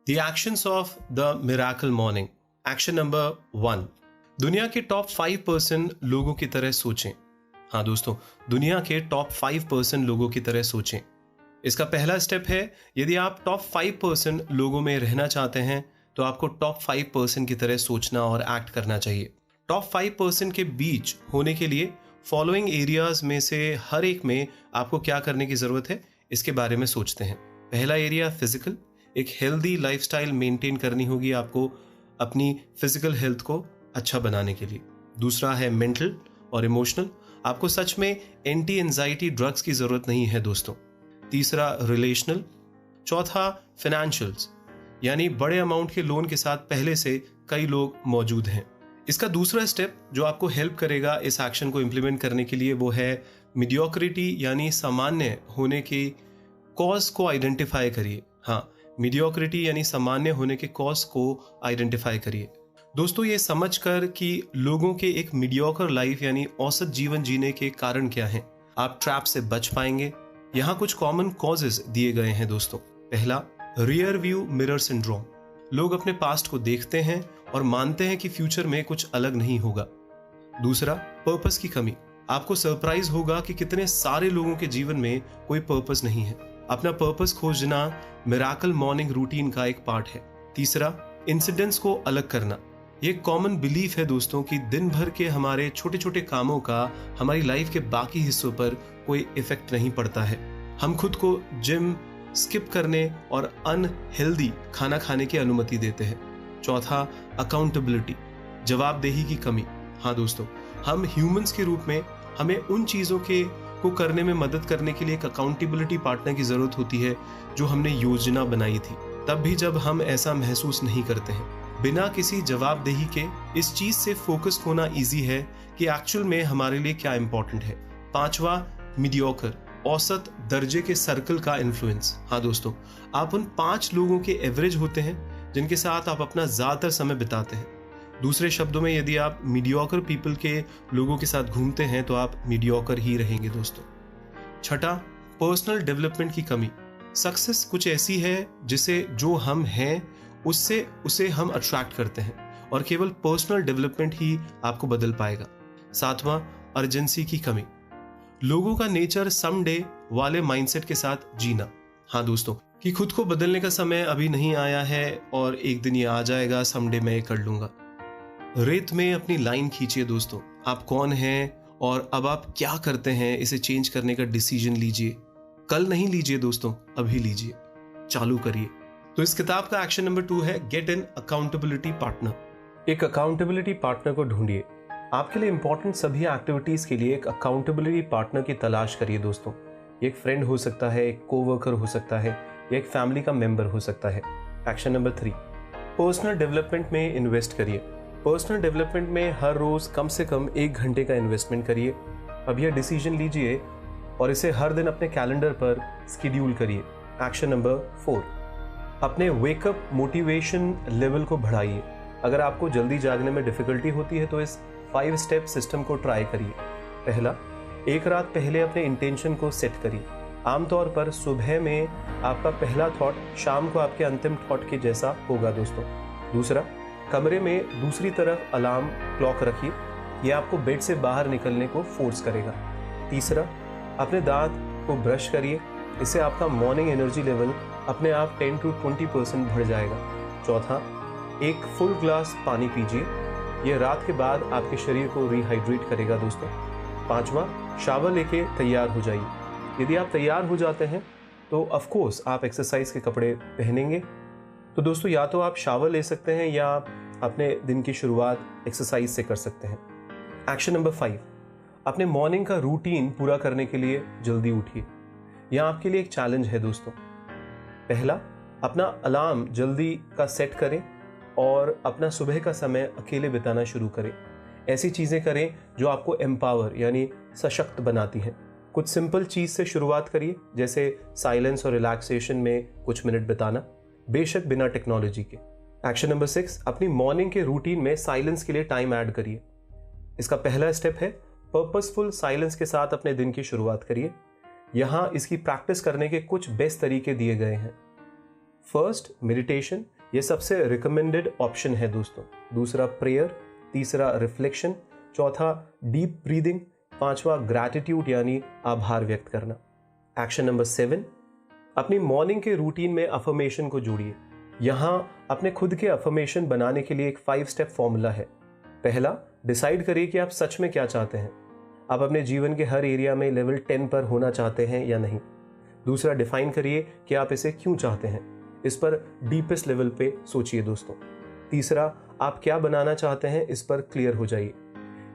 The actions of the miracle morning. Action number 1, दुनिया के top 5% लोगों की तरह सोचें। हाँ दोस्तों, दुनिया के टॉप 5% लोगों की तरह सोचें। इसका पहला स्टेप है, यदि आप टॉप 5% लोगों में रहना चाहते हैं तो आपको टॉप 5% की तरह सोचना और एक्ट करना चाहिए। टॉप 5% के बीच होने के लिए फॉलोइंग एरियाज में से हर एक में आपको क्या करने की जरूरत है, इसके बारे में सोचते हैं। पहला एरिया फिजिकल, एक हेल्दी लाइफस्टाइल मेंटेन करनी होगी आपको अपनी फिजिकल हेल्थ को अच्छा बनाने के लिए। दूसरा है मेंटल और इमोशनल, आपको सच में एंटी एंजाइटी ड्रग्स की जरूरत नहीं है दोस्तों। तीसरा रिलेशनल। चौथा फाइनेंशियल्स, यानी बड़े अमाउंट के लोन के साथ पहले से कई लोग मौजूद हैं। इसका दूसरा स्टेप जो आपको हेल्प करेगा इस एक्शन को इंप्लीमेंट करने के लिए वो है मीडियोक्रिटी, यानी सामान्य होने की कॉज को आइडेंटिफाई करिए। हाँ, मीडियोक्रिटी यानी सामान्य होने के कॉज को आइडेंटिफाई करिए। दोस्तों, ये समझकर कि लोगों के एक मीडियोकर लाइफ यानी औसत जीवन जीने के कारण क्या हैं, आप ट्रैप से बच पाएंगे। यहाँ कुछ कॉमन कॉजेस दिए गए हैं दोस्तों। पहला, रियर व्यू मिरर सिंड्रोम। लोग अपने पास्ट को देखते हैं और मानते हैं कि फ्यूचर में कुछ अलग नहीं होगा। दूसरा, पर्पस की कमी। आपको सरप्राइज होगा कि कितने सारे लोगों के जीवन में कोई पर्पस नहीं है। अपना पर्पस खोजना मिराकल मॉर्निंग रूटीन का एक पार्ट है। तीसरा, इंसिडेंट्स को अलग करना। ये कॉमन बिलीफ है दोस्तों कि दिन भर के हमारे छोटे छोटे कामों का हमारी लाइफ के बाकी हिस्सों पर कोई इफेक्ट नहीं पड़ता है। हम खुद को जिम स्किप करने और अनहेल्दी खाना खाने की अनुमति देते हैं। चौथा, अकाउंटेबिलिटी, जवाबदेही की कमी। हाँ दोस्तों, हम ह्यूमंस के रूप में हमें उन चीजों को करने में मदद करने के लिए एक अकाउंटेबिलिटी पार्टनर की जरूरत होती है जो हमने योजना बनाई थी, तब भी जब हम ऐसा महसूस नहीं करते हैं। बिना किसी जवाबदेही के इस चीज से फोकस होना इजी है कि एक्चुअल में हमारे लिए क्या इंपॉर्टेंट है। पांचवा, मीडियोकर, औसत दर्जे के सर्कल का इन्फ्लुएंस। हाँ दोस्तों, आप उन 5 लोगों के एवरेज होते हैं जिनके साथ आप अपना ज्यादातर समय बिताते हैं। दूसरे शब्दों में, यदि आप मीडियोकर पीपल के लोगों के साथ घूमते हैं तो आप मीडियोकर ही रहेंगे दोस्तों। छठा, पर्सनल डेवलपमेंट की कमी। सक्सेस कुछ ऐसी है जिसे जो हम हैं उसे हम अट्रैक्ट करते हैं और केवल पर्सनल डेवलपमेंट ही आपको बदल पाएगा। सातवां, अर्जेंसी की कमी। लोगों का नेचर समडे वाले माइंडसेट के साथ जीना। हाँ दोस्तों, कि खुद को बदलने का समय अभी नहीं आया है और एक दिन ये आ जाएगा, समडे मैं ये कर लूंगा। रेत में अपनी लाइन खींचिए दोस्तों। आप कौन हैं और अब आप क्या करते हैं, इसे चेंज करने का डिसीजन लीजिए। कल नहीं लीजिए दोस्तों, अभी लीजिए, चालू करिए। तो इस किताब का एक्शन नंबर 2 है गेट एन अकाउंटेबिलिटी पार्टनर। एक अकाउंटेबिलिटी पार्टनर को ढूंढिए। आपके लिए इंपॉर्टेंट सभी एक्टिविटीज के लिए एक अकाउंटेबिलिटी पार्टनर की तलाश करिए दोस्तों। एक फ्रेंड हो सकता है, एक कोवर्कर हो सकता है, या एक फैमिली का मेंबर हो सकता है। एक्शन नंबर 3, पर्सनल डेवलपमेंट में इन्वेस्ट करिए। पर्सनल डेवलपमेंट में हर रोज कम से कम 1 घंटे का इन्वेस्टमेंट करिए। अब यह डिसीजन लीजिए और इसे हर दिन अपने कैलेंडर पर स्केड्यूल करिए। एक्शन नंबर 4, अपने वेकअप मोटिवेशन लेवल को बढ़ाइए। अगर आपको जल्दी जागने में डिफिकल्टी होती है तो इस 5 स्टेप सिस्टम को ट्राई करिए। पहला, एक रात पहले अपने इंटेंशन को सेट करिए। आमतौर पर सुबह में आपका पहला थॉट शाम को आपके अंतिम थॉट के जैसा होगा दोस्तों। दूसरा, कमरे में दूसरी तरफ अलार्म क्लॉक रखिए, यह आपको बेड से बाहर निकलने को फोर्स करेगा। तीसरा, अपने दांत को ब्रश करिए, इससे आपका मॉर्निंग एनर्जी लेवल अपने आप 10 to 20% बढ़ जाएगा। चौथा, एक फुल ग्लास पानी पीजिए, यह रात के बाद आपके शरीर को रिहाइड्रेट करेगा दोस्तों। पांचवा, शावर लेके तैयार हो जाइए। यदि आप तैयार हो जाते हैं तो ऑफ कोर्स आप एक्सरसाइज के कपड़े पहनेंगे। तो दोस्तों, या तो आप शावर ले सकते हैं या अपने दिन की शुरुआत एक्सरसाइज से कर सकते हैं। एक्शन नंबर 5, अपने मॉर्निंग का रूटीन पूरा करने के लिए जल्दी उठिए। यहाँ आपके लिए एक चैलेंज है दोस्तों। पहला, अपना अलार्म जल्दी का सेट करें और अपना सुबह का समय अकेले बिताना शुरू करें। ऐसी चीजें करें जो आपको एम्पावर यानी सशक्त बनाती हैं। कुछ सिंपल चीज से शुरुआत करिए, जैसे साइलेंस और रिलैक्सेशन में कुछ मिनट बिताना, बेशक बिना टेक्नोलॉजी के। एक्शन नंबर 6, अपनी मॉर्निंग के रूटीन में साइलेंस के लिए टाइम ऐड करिए। इसका पहला स्टेप है पर्पसफुल साइलेंस के साथ अपने दिन की शुरुआत करिए। यहाँ इसकी प्रैक्टिस करने के कुछ बेस्ट तरीके दिए गए हैं। फर्स्ट, मेडिटेशन ये सबसे रिकमेंडेड ऑप्शन है दोस्तों। दूसरा प्रेयर, तीसरा रिफ्लेक्शन, चौथा डीप ब्रीदिंग, पांचवा ग्रैटिट्यूड यानी आभार व्यक्त करना। एक्शन नंबर 7, अपनी मॉर्निंग के रूटीन में अफर्मेशन को जोड़िए। यहां अपने खुद के अफर्मेशन बनाने के लिए एक 5 स्टेप फॉर्मूला है। पहला, डिसाइड करिए कि आप सच में क्या चाहते हैं। आप अपने जीवन के हर एरिया में लेवल 10 पर होना चाहते हैं या नहीं। दूसरा, डिफाइन करिए कि आप इसे क्यों चाहते हैं। इस पर डीपेस्ट लेवल पे सोचिए दोस्तों। तीसरा, आप क्या बनाना चाहते हैं, इस पर क्लियर हो जाइए।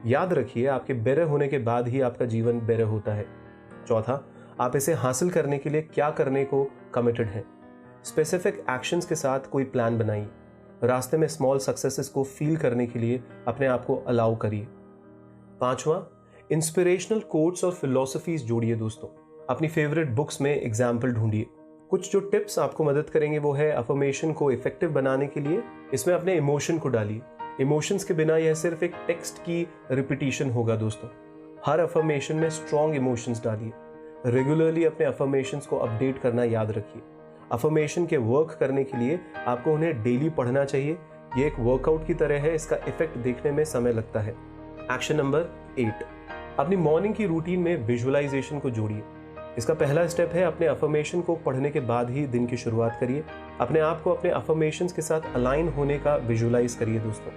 याद रखिए, आपके बेटर होने के बाद ही आपका जीवन बेटर होता है। चौथा, आप इसे हासिल करने के लिए क्या करने को कमिटेड हैं। स्पेसिफिक एक्शंस के साथ कोई प्लान बनाइए। रास्ते में स्मॉल सक्सेसेस को फील करने के लिए अपने आप को अलाउ करिए। पांचवा, इंस्पिरेशनल कोट्स और फिलॉसफीज जोड़िए दोस्तों। अपनी फेवरेट बुक्स में एग्जाम्पल ढूंढिए। कुछ जो टिप्स आपको मदद करेंगे वो है अफर्मेशन को इफेक्टिव बनाने के लिए इसमें अपने इमोशन को डालिए। इमोशंस के बिना यह सिर्फ एक टेक्स्ट की रिपीटिशन होगा दोस्तों। हर अफर्मेशन में स्ट्रॉन्ग इमोशंस डालिए। रेगुलरली अपने अफर्मेशंस को अपडेट करना याद रखिए। अफर्मेशन के वर्क करने के लिए आपको उन्हें डेली पढ़ना चाहिए। ये एक वर्कआउट की तरह है, इसका इफेक्ट देखने में समय लगता है। एक्शन नंबर 8, अपनी मॉर्निंग की रूटीन में विजुअलाइजेशन को जोड़िए। इसका पहला स्टेप है अपने अफर्मेशन को पढ़ने के बाद ही दिन की शुरुआत करिए। अपने आप को अपने अफर्मेशंस के साथ अलाइन होने का विजुअलाइज करिए दोस्तों।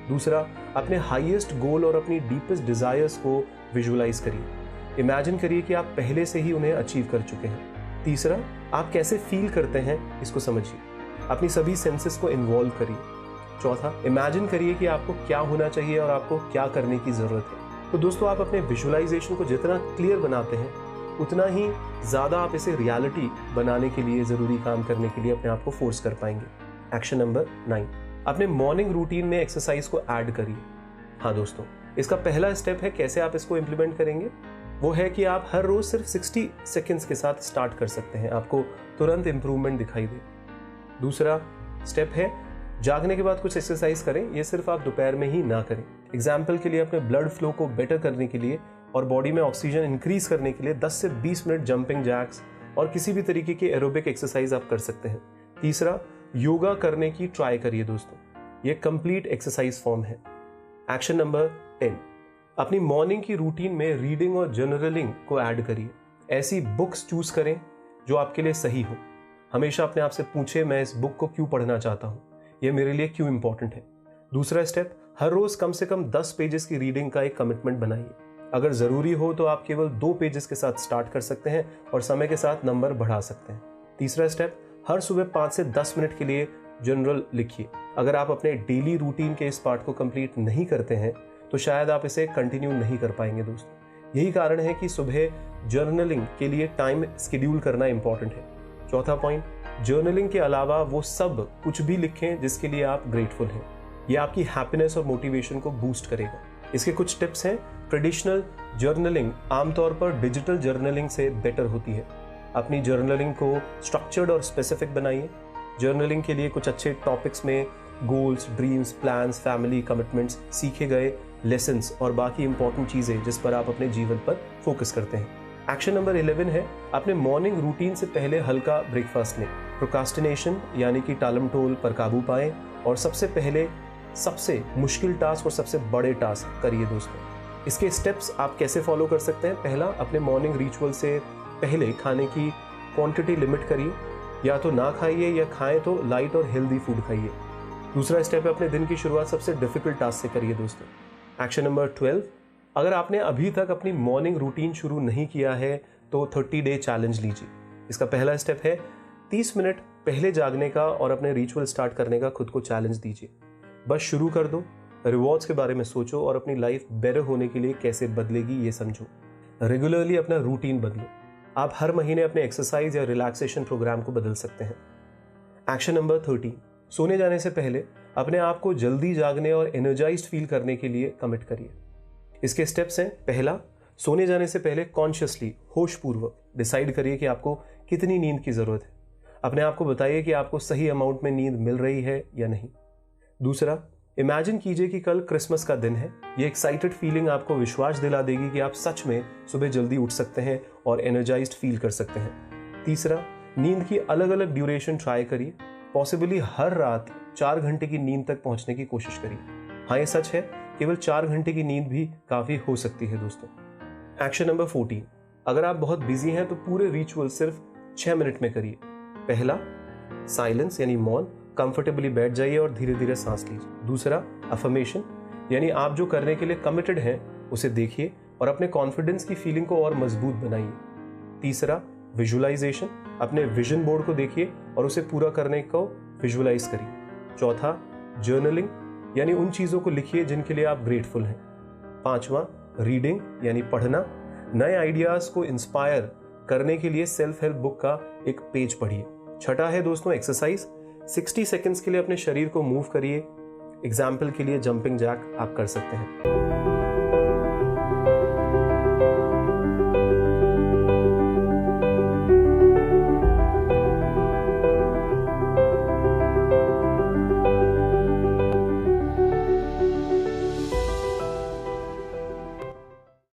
दूसरा, अपने हाईएस्ट गोल और अपनी डीपेस्ट डिजायर्स को विजुअलाइज करिए। इमेजिन करिए कि आप पहले से ही उन्हें अचीव कर चुके हैं। तीसरा, आप कैसे फील करते हैं इसको समझिए। अपनी सभी सेंसेस को इन्वॉल्व करिए। चौथा, इमेजिन करिए कि आपको क्या होना चाहिए और आपको क्या करने की जरूरत है। तो दोस्तों, आप अपने विजुअलाइजेशन को जितना क्लियर बनाते हैं उतना ही ज्यादा आप इसे रियलिटी बनाने के लिए, जरूरी काम करने के लिए अपने आप को फोर्स कर पाएंगे। एक्शन नंबर 9, अपने मॉर्निंग रूटीन में एक्सरसाइज को ऐड करिए। हाँ दोस्तों, इसका पहला स्टेप है कैसे आप इसको इंप्लीमेंट करेंगे, वो है कि आप हर रोज सिर्फ 60 सेकेंड्स के साथ स्टार्ट कर सकते हैं। आपको तुरंत इंप्रूवमेंट दिखाई दे। दूसरा स्टेप है जागने के बाद कुछ एक्सरसाइज करें। ये सिर्फ आप दोपहर में ही ना करें। एग्जाम्पल के लिए अपने ब्लड फ्लो को बेटर करने के लिए और बॉडी में ऑक्सीजन इंक्रीज करने के लिए 10 से 20 मिनट जंपिंग जैक्स और किसी भी तरीके की एरोबिक एक्सरसाइज आप कर सकते हैं। तीसरा, योगा करने की ट्राई करिए दोस्तों। ये कंप्लीट एक्सरसाइज फॉर्म है। एक्शन नंबर 10, अपनी मॉर्निंग की रूटीन में रीडिंग और जर्नलिंग को ऐड करिए। ऐसी बुक्स चूज करें जो आपके लिए सही हो। हमेशा अपने आप से पूछे, मैं इस बुक को क्यों पढ़ना चाहता हूँ, यह मेरे लिए क्यों इंपॉर्टेंट है। दूसरा स्टेप, हर रोज कम से कम 10 पेजेस की रीडिंग का एक कमिटमेंट बनाइए। अगर जरूरी हो तो आप केवल 2 पेजेस के साथ स्टार्ट कर सकते हैं और समय के साथ नंबर बढ़ा सकते हैं। तीसरा स्टेप, हर सुबह 5 से 10 मिनट के लिए जर्नल लिखिए। अगर आप अपने डेली रूटीन के इस पार्ट को कंप्लीट नहीं करते हैं तो शायद आप इसे कंटिन्यू नहीं कर पाएंगे दोस्तों। यही कारण है कि सुबह जर्नलिंग के लिए टाइम शेड्यूल करना इंपॉर्टेंट है। चौथा पॉइंट, जर्नलिंग के अलावा वो सब कुछ भी लिखें जिसके लिए आप ग्रेटफुल हैं। ये आपकी हैप्पीनेस और मोटिवेशन को बूस्ट करेगा। इसके कुछ टिप्स हैं। ट्रेडिशनल जर्नलिंग आमतौर पर डिजिटल जर्नलिंग से बेटर होती है। अपनी जर्नलिंग को स्ट्रक्चर्ड और स्पेसिफिक बनाइए। जर्नलिंग के लिए कुछ अच्छे टॉपिक्स में goals, dreams, plans, family, commitments, सीखे गए लेसन्स और बाकी इंपॉर्टेंट चीजें जिस पर आप अपने जीवन पर फोकस करते हैं। एक्शन नंबर 11 है अपने मॉर्निंग रूटीन से पहले हल्का ब्रेकफास्ट लें। प्रोक्रास्टिनेशन यानी कि टालमटोल पर काबू पाएं और सबसे पहले सबसे मुश्किल टास्क और सबसे बड़े टास्क करिए दोस्तों। इसके स्टेप्स आप कैसे फॉलो कर सकते हैं। पहला, अपने मॉर्निंग रिचुअल से पहले खाने की क्वांटिटी लिमिट करिए। या तो ना खाइए या खाएं तो लाइट और हेल्दी फूड खाइए। दूसरा स्टेप है अपने दिन की शुरुआत सबसे डिफिकल्ट टास्क से करिए दोस्तों। एक्शन नंबर 12, अगर आपने अभी तक अपनी मॉर्निंग रूटीन शुरू नहीं किया है तो 30 डे चैलेंज लीजिए। इसका पहला स्टेप है 30 मिनट पहले जागने का और अपने रिचुअल स्टार्ट करने का खुद को चैलेंज दीजिए। बस शुरू कर दो, रिवॉर्ड्स के बारे में सोचो और अपनी लाइफ बेटर होने के लिए कैसे बदलेगी ये समझो। रेगुलरली अपना रूटीन बदलो। आप हर महीने अपने एक्सरसाइज या रिलैक्सेशन प्रोग्राम को बदल सकते हैं। एक्शन नंबर 13, सोने जाने से पहले अपने आप को जल्दी जागने और एनर्जाइज्ड फील करने के लिए कमिट करिए। इसके स्टेप्स हैं। पहला, सोने जाने से पहले कॉन्शियसली, होशपूर्वक डिसाइड करिए कि आपको कितनी नींद की जरूरत है। अपने आप को बताइए कि आपको सही अमाउंट में नींद मिल रही है या नहीं। दूसरा, इमेजिन कीजिए कि कल क्रिसमस का दिन है। ये एक्साइटेड फीलिंग आपको विश्वास दिला देगी कि आप सच में सुबह जल्दी उठ सकते हैं और एनर्जाइज्ड फील कर सकते हैं। तीसरा, नींद की अलग अलग ड्यूरेशन ट्राई करिए। पॉसिबली हर रात 4 घंटे की नींद तक पहुंचने की कोशिश करिए। हाँ, ये सच है, केवल 4 घंटे की नींद भी काफ़ी हो सकती है दोस्तों। एक्शन नंबर 14, अगर आप बहुत बिजी हैं तो पूरे रिचुअल सिर्फ 6 मिनट में करिए। पहला, साइलेंस यानी मौन, कंफर्टेबली बैठ जाइए और धीरे धीरे सांस लीजिए। दूसरा, अफर्मेशन यानी आप जो करने के लिए कमिटेड हैं उसे देखिए और अपने कॉन्फिडेंस की फीलिंग को और मजबूत बनाइए। तीसरा, विजुअलाइजेशन, अपने विजन बोर्ड को देखिए और उसे पूरा करने को विजुअलाइज करिए। चौथा, जर्नलिंग यानी उन चीज़ों को लिखिए जिनके लिए आप ग्रेटफुल हैं। पांचवा, रीडिंग यानी पढ़ना, नए आइडियाज़ को इंस्पायर करने के लिए सेल्फ हेल्प बुक का एक पेज पढ़िए। छठा है दोस्तों एक्सरसाइज, 60 सेकेंड्स के लिए अपने शरीर को मूव करिए। एग्जाम्पल के लिए जंपिंग जैक आप कर सकते हैं।